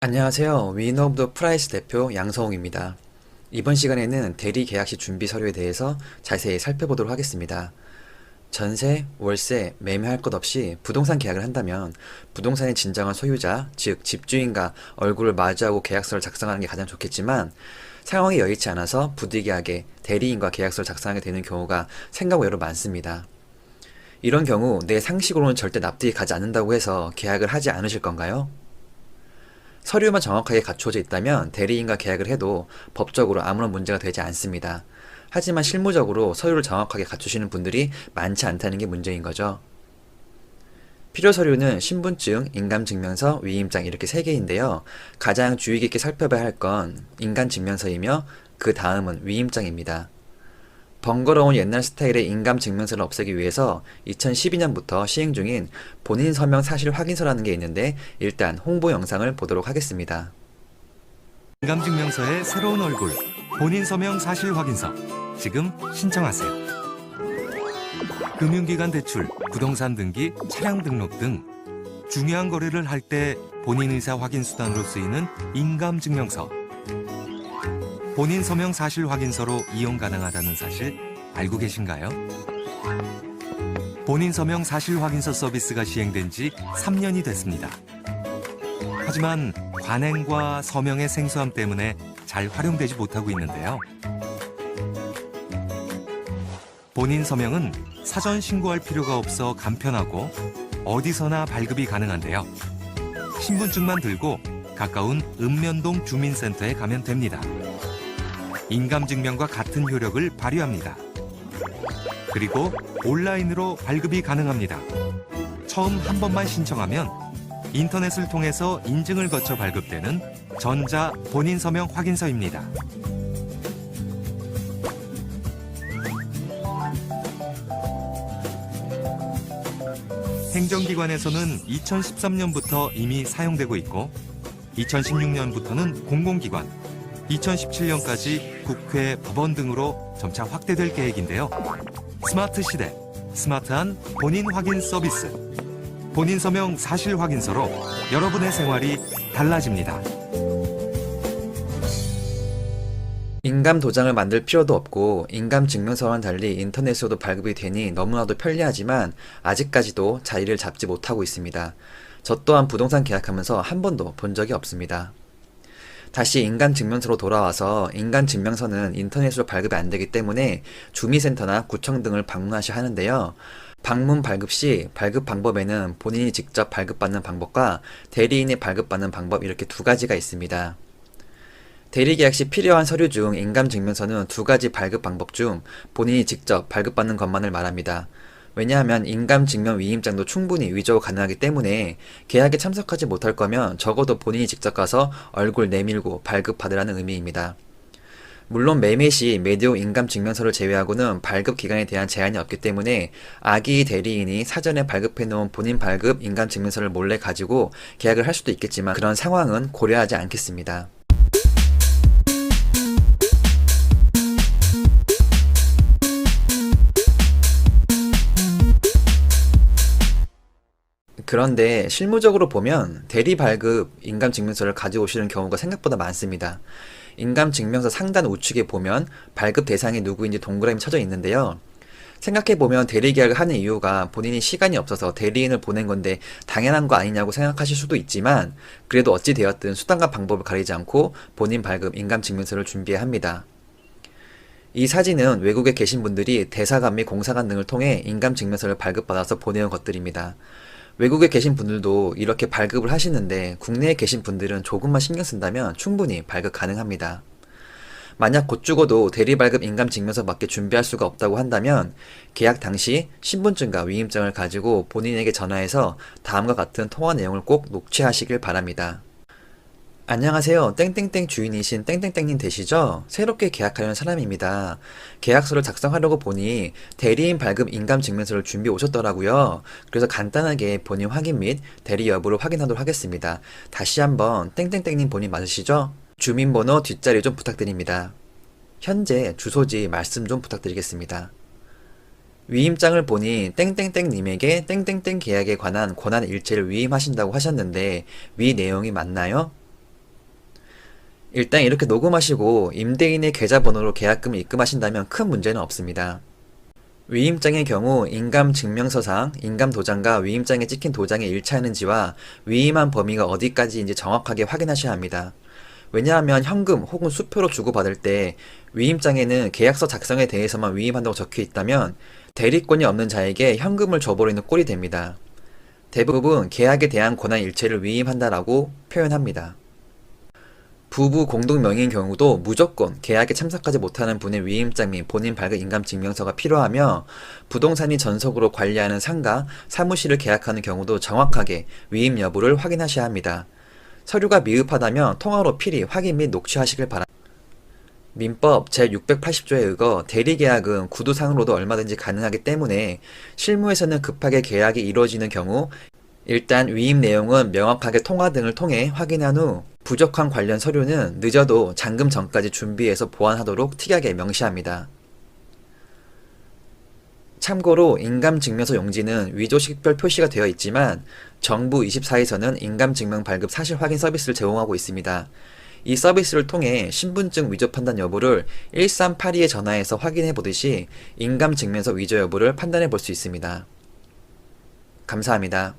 안녕하세요. 위너브더 프라이스 대표 양성욱입니다. 이번 시간에는 대리 계약시 준비 서류에 대해서 자세히 살펴보도록 하겠습니다. 전세, 월세, 매매할 것 없이 부동산 계약을 한다면 부동산의 진정한 소유자, 즉 집주인과 얼굴을 마주하고 계약서를 작성하는 게 가장 좋겠지만 상황이 여의치 않아서 부득이하게 대리인과 계약서를 작성하게 되는 경우가 생각외로 많습니다. 이런 경우 내 상식으로는 절대 납득이 가지 않는다고 해서 계약을 하지 않으실 건가요? 서류만 정확하게 갖추어져 있다면 대리인과 계약을 해도 법적으로 아무런 문제가 되지 않습니다. 하지만 실무적으로 서류를 정확하게 갖추시는 분들이 많지 않다는 게 문제인 거죠. 필요 서류는 신분증, 인감증명서, 위임장 이렇게 3개인데요. 가장 주의 깊게 살펴봐야 할 건 인감증명서이며 그 다음은 위임장입니다. 번거로운 옛날 스타일의 인감증명서를 없애기 위해서 2012년부터 시행 중인 본인 서명 사실 확인서라는 게 있는데 일단 홍보 영상을 보도록 하겠습니다. 인감증명서의 새로운 얼굴, 본인 서명 사실 확인서. 지금 신청하세요. 금융기관 대출, 부동산 등기, 차량 등록 등 중요한 거래를 할 때 본인 의사 확인 수단으로 쓰이는 인감증명서. 본인 서명 사실 확인서로 이용 가능하다는 사실 알고 계신가요? 본인 서명 사실 확인서 서비스가 시행된 지 3년이 됐습니다. 하지만 관행과 서명의 생소함 때문에 잘 활용되지 못하고 있는데요. 본인 서명은 사전 신고할 필요가 없어 간편하고 어디서나 발급이 가능한데요. 신분증만 들고 가까운 읍면동 주민센터에 가면 됩니다. 인감증명과 같은 효력을 발휘합니다. 그리고 온라인으로 발급이 가능합니다. 처음 한 번만 신청하면 인터넷을 통해서 인증을 거쳐 발급되는 전자 본인 서명 확인서입니다. 행정기관에서는 2013년부터 이미 사용되고 있고 2016년부터는 공공기관, 2017년까지 국회, 법원 등으로 점차 확대될 계획인데요. 스마트 시대, 스마트한 본인 확인 서비스. 본인 서명 사실 확인서로 여러분의 생활이 달라집니다. 인감 도장을 만들 필요도 없고 인감 증명서와는 달리 인터넷으로도 발급이 되니 너무나도 편리하지만 아직까지도 자리를 잡지 못하고 있습니다. 저 또한 부동산 계약하면서 한 번도 본 적이 없습니다. 다시 인감증명서로 돌아와서 인감증명서는 인터넷으로 발급이 안 되기 때문에 주민센터나 구청 등을 방문하셔야 하는데요. 방문 발급 시 발급 방법에는 본인이 직접 발급받는 방법과 대리인이 발급받는 방법 이렇게 2가지가 있습니다. 대리계약 시 필요한 서류 중 인감증명서는 2가지 발급 방법 중 본인이 직접 발급받는 것만을 말합니다. 왜냐하면 인감증명 위임장도 충분히 위조 가능하기 때문에 계약에 참석하지 못할 거면 적어도 본인이 직접 가서 얼굴 내밀고 발급받으라는 의미입니다. 물론 매매 시 메디오 인감증명서를 제외하고는 발급 기간에 대한 제한이 없기 때문에 악의 대리인이 사전에 발급해 놓은 본인 발급 인감증명서를 몰래 가지고 계약을 할 수도 있겠지만 그런 상황은 고려하지 않겠습니다. 그런데 실무적으로 보면 대리 발급 인감증명서를 가지고 오시는 경우가 생각보다 많습니다. 인감증명서 상단 우측에 보면 발급 대상이 누구인지 동그라미 쳐져 있는데요. 생각해보면 대리계약을 하는 이유가 본인이 시간이 없어서 대리인을 보낸 건데 당연한 거 아니냐고 생각하실 수도 있지만 그래도 어찌 되었든 수단과 방법을 가리지 않고 본인 발급 인감증명서를 준비해야 합니다. 이 사진은 외국에 계신 분들이 대사관 및 공사관 등을 통해 인감증명서를 발급받아서 보내온 것들입니다. 외국에 계신 분들도 이렇게 발급을 하시는데 국내에 계신 분들은 조금만 신경 쓴다면 충분히 발급 가능합니다. 만약 곧 죽어도 대리발급 인감증명서밖에 준비할 수가 없다고 한다면 계약 당시 신분증과 위임장을 가지고 본인에게 전화해서 다음과 같은 통화 내용을 꼭 녹취하시길 바랍니다. 안녕하세요. 땡땡땡 주인이신 땡땡땡님 되시죠? 새롭게 계약하려는 사람입니다. 계약서를 작성하려고 보니 대리인 발급 인감증명서를 준비해 오셨더라고요. 그래서 간단하게 본인 확인 및 대리 여부를 확인하도록 하겠습니다. 다시 한번 땡땡땡님 본인 맞으시죠? 주민번호 뒷자리 좀 부탁드립니다. 현재 주소지 말씀 좀 부탁드리겠습니다. 위임장을 보니 땡땡땡님에게 땡땡땡 계약에 관한 권한 일체를 위임하신다고 하셨는데 위 내용이 맞나요? 일단 이렇게 녹음하시고 임대인의 계좌번호로 계약금을 입금하신다면 큰 문제는 없습니다. 위임장의 경우 인감증명서상 인감도장과 위임장에 찍힌 도장이 일치하는지와 위임한 범위가 어디까지인지 정확하게 확인하셔야 합니다. 왜냐하면 현금 혹은 수표로 주고받을 때 위임장에는 계약서 작성에 대해서만 위임한다고 적혀 있다면 대리권이 없는 자에게 현금을 줘버리는 꼴이 됩니다. 대부분 계약에 대한 권한 일체를 위임한다라고 표현합니다. 부부 공동 명의인 경우도 무조건 계약에 참석하지 못하는 분의 위임장 및 본인 발급 인감증명서가 필요하며 부동산이 전속으로 관리하는 상가, 사무실을 계약하는 경우도 정확하게 위임 여부를 확인하셔야 합니다. 서류가 미흡하다면 통화로 필히 확인 및 녹취하시길 바랍니다. 민법 제680조에 의거 대리계약은 구두상으로도 얼마든지 가능하기 때문에 실무에서는 급하게 계약이 이루어지는 경우 일단 위임 내용은 명확하게 통화 등을 통해 확인한 후 부족한 관련 서류는 늦어도 잔금 전까지 준비해서 보완하도록 특이하게 명시합니다. 참고로 인감증명서 용지는 위조식별 표시가 되어 있지만 정부 24에서는 인감증명 발급 사실 확인 서비스를 제공하고 있습니다. 이 서비스를 통해 신분증 위조 판단 여부를 1382에 전화해서 확인해 보듯이 인감증명서 위조 여부를 판단해 볼 수 있습니다. 감사합니다.